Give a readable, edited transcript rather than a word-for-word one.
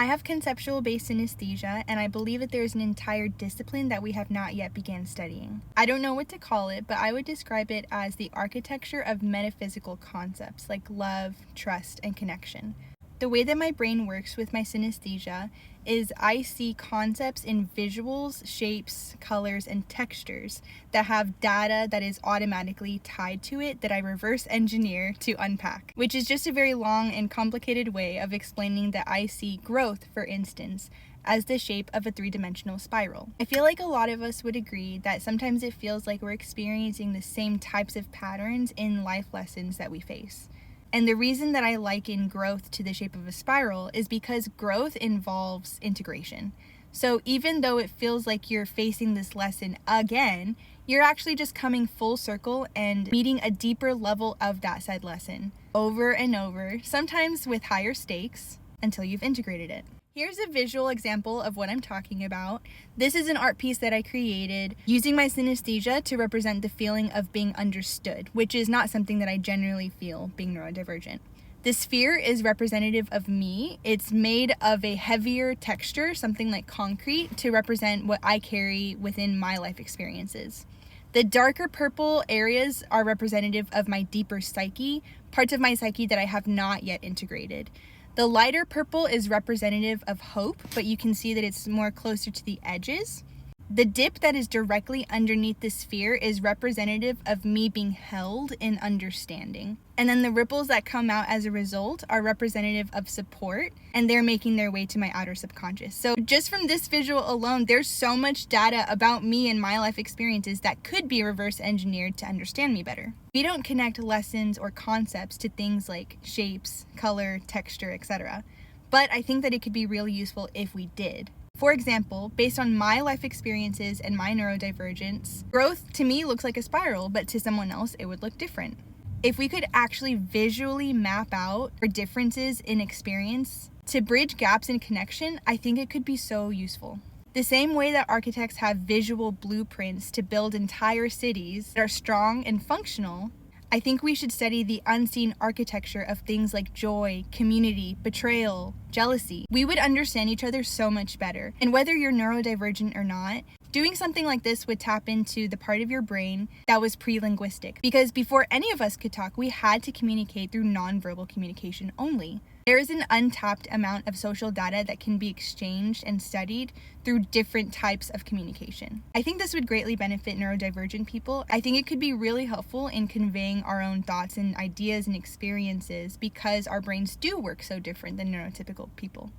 I have conceptual-based synesthesia, and I believe that there is an entire discipline that we have not yet began studying. I don't know what to call it, but I would describe it as the architecture of metaphysical concepts like love, trust, and connection. The way that my brain works with my synesthesia is I see concepts in visuals, shapes, colors, and textures that have data that is automatically tied to it that I reverse engineer to unpack, which is just a very long and complicated way of explaining that I see growth, for instance, as the shape of a three-dimensional spiral. I feel like a lot of us would agree that sometimes it feels like we're experiencing the same types of patterns in life lessons that we face. And the reason that I liken growth to the shape of a spiral is because growth involves integration. So even though it feels like you're facing this lesson again, you're actually just coming full circle and meeting a deeper level of that said lesson over and over, sometimes with higher stakes, until you've integrated it. Here's a visual example of what I'm talking about. This is an art piece that I created using my synesthesia to represent the feeling of being understood, which is not something that I generally feel being neurodivergent. The sphere is representative of me. It's made of a heavier texture, something like concrete, to represent what I carry within my life experiences. The darker purple areas are representative of my deeper psyche, parts of my psyche that I have not yet integrated. The lighter purple is representative of hope, but you can see that it's more closer to the edges. The dip that is directly underneath the sphere is representative of me being held in understanding. And then the ripples that come out as a result are representative of support, and they're making their way to my outer subconscious. So just from this visual alone, there's so much data about me and my life experiences that could be reverse engineered to understand me better. We don't connect lessons or concepts to things like shapes, color, texture, etc. But I think that it could be really useful if we did. For example, based on my life experiences and my neurodivergence, growth to me looks like a spiral, but to someone else it would look different. If we could actually visually map out our differences in experience to bridge gaps in connection, I think it could be so useful. The same way that architects have visual blueprints to build entire cities that are strong and functional, I think we should study the unseen architecture of things like joy, community, betrayal, jealousy. We would understand each other so much better. And whether you're neurodivergent or not, doing something like this would tap into the part of your brain that was pre-linguistic. Because before any of us could talk, we had to communicate through nonverbal communication only. There is an untapped amount of social data that can be exchanged and studied through different types of communication. I think this would greatly benefit neurodivergent people. I think it could be really helpful in conveying our own thoughts and ideas and experiences because our brains do work so different than neurotypical people.